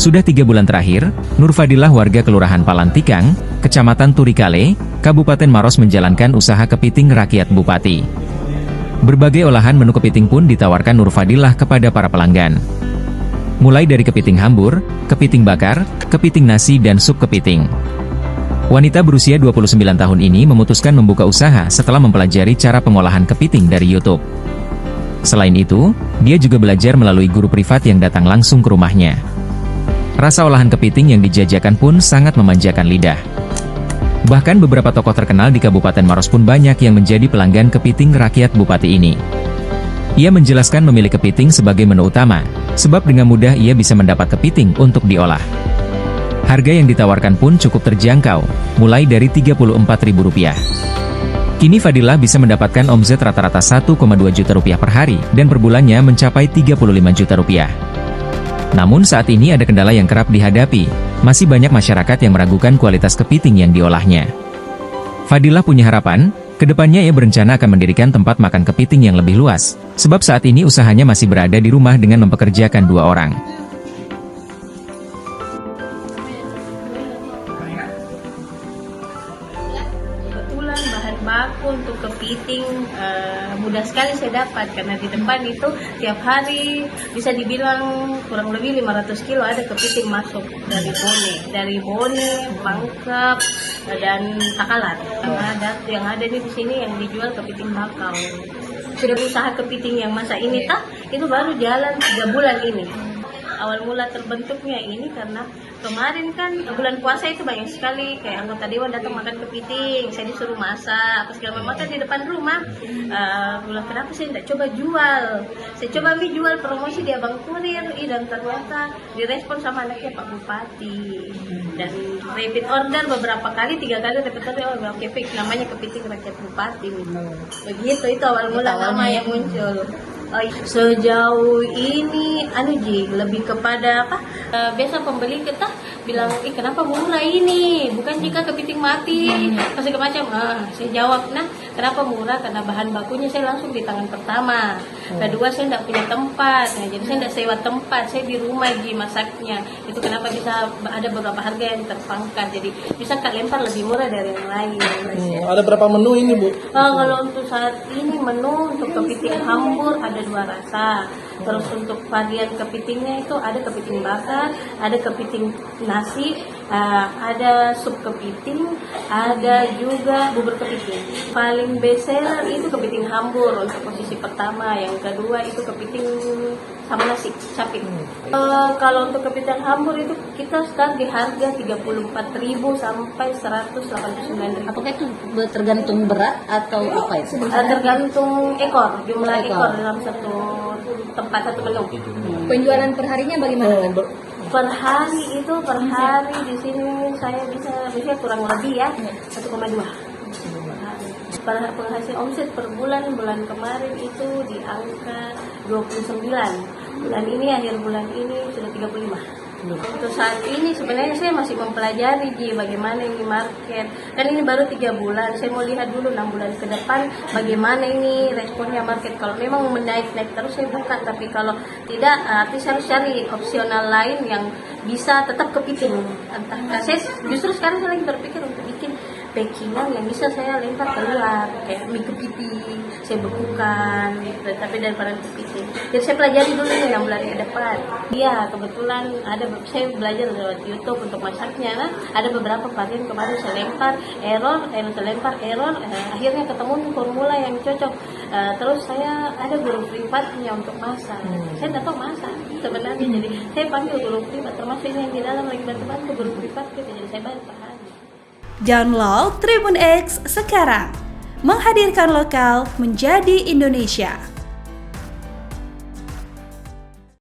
Sudah 3 bulan terakhir, Nur Fadilah warga Kelurahan Palantikang, Kecamatan Turikale, Kabupaten Maros menjalankan usaha kepiting rakyat Bupati. Berbagai olahan menu kepiting pun ditawarkan Nur Fadilah kepada para pelanggan. Mulai dari kepiting hambur, kepiting bakar, kepiting nasi dan sup kepiting. Wanita berusia 29 tahun ini memutuskan membuka usaha setelah mempelajari cara pengolahan kepiting dari YouTube. Selain itu, dia juga belajar melalui guru privat yang datang langsung ke rumahnya. Rasa olahan kepiting yang dijajakan pun sangat memanjakan lidah. Bahkan beberapa tokoh terkenal di Kabupaten Maros pun banyak yang menjadi pelanggan kepiting rakyat Bupati ini. Ia menjelaskan memilih kepiting sebagai menu utama, sebab dengan mudah ia bisa mendapat kepiting untuk diolah. Harga yang ditawarkan pun cukup terjangkau, mulai dari Rp34.000. Kini Fadilah bisa mendapatkan omset rata-rata Rp1,2 juta per hari, dan per bulannya mencapai Rp35 juta. Namun saat ini ada kendala yang kerap dihadapi, masih banyak masyarakat yang meragukan kualitas kepiting yang diolahnya. Fadilah punya harapan, kedepannya ia berencana akan mendirikan tempat makan kepiting yang lebih luas, sebab saat ini usahanya masih berada di rumah dengan mempekerjakan 2 orang. Kebetulan bahan baku untuk kepiting mudah sekali saya dapat, karena di depan itu tiap hari bisa dibilang kurang lebih 500 kilo ada kepiting masuk dari Bone, Pangkep, dan Takalar. Yang ada di sini yang dijual kepiting bakau. Sudah usaha kepiting yang masa ini itu baru jalan 3 bulan ini. Awal mula terbentuknya ini karena kemarin kan bulan puasa itu banyak sekali kayak anggota dewan datang makan kepiting, saya disuruh masak, apa segala macam di depan rumah. Bilang kenapa saya tidak coba jual? Saya coba jual promosi di Abang Kurir, dan ternyata direspon sama anaknya Pak Bupati. Dan repeat order beberapa kali, 3 kali repeat order, oke fix namanya kepiting rakyat Bupati. Begitu itu awal mula nama yang muncul. Sejauh ini lebih kepada biasa pembeli kita bilang kenapa murah ini, bukan jika kepiting mati segala macam. Saya jawab, kenapa murah, karena bahan bakunya saya langsung di tangan pertama. Kedua, saya tidak punya tempat, jadi saya tidak sewa tempat, saya di rumah masaknya. Itu kenapa bisa ada beberapa harga yang terpangkat, jadi bisa lempar lebih murah dari yang lain. Ada berapa menu ini, Bu? Kalau untuk saat ini menu untuk kepiting hambur ada 2 rasa. Terus untuk varian kepitingnya itu ada kepiting bakar, ada kepiting nasi, ada sup kepiting, ada juga bubur kepiting. Paling best seller itu kepiting hambur untuk posisi pertama, yang kedua itu kepiting sama nasi capit. Kalau untuk kepiting hambur itu kita start di harga 34.000 sampai 189.000. Apakah itu tergantung berat atau apa itu? Tergantung jumlah ekor dalam satu tempat, satu menu. Penjualan perharinya bagaimana? Per hari di sini saya bisa kurang lebih 1,2. Penghasil omset per bulan kemarin itu di angka 29. Bulan ini, akhir bulan ini sudah 35. Untuk saat ini sebenarnya saya masih mempelajari bagaimana ini market. Kan ini baru 3 bulan, saya mau lihat dulu 6 bulan ke depan bagaimana ini responnya market. Kalau memang menaik-naik terus saya buka, tapi kalau tidak artinya saya harus cari opsional lain yang bisa tetap kepiting. Saya justru sekarang saya lagi berpikir untuk bikin packingan yang bisa saya lempar keluar, kayak mie kepiting, saya bekukan, tapi daripada kepiting. Jadi saya pelajari dulu nih 6 bulan ke depan. Iya, kebetulan saya belajar lewat YouTube untuk masaknya. Ada beberapa varian kemarin saya lempar error, akhirnya ketemu formula yang cocok. Terus saya ada guru privatnya untuk masak. Saya tidak tahu masak sebenarnya, jadi saya panggil guru privat, termasuk ini yang di dalam lagi bantu guru privat kita, jadi saya bayar per hari. Download Tribun X sekarang, menghadirkan lokal menjadi Indonesia.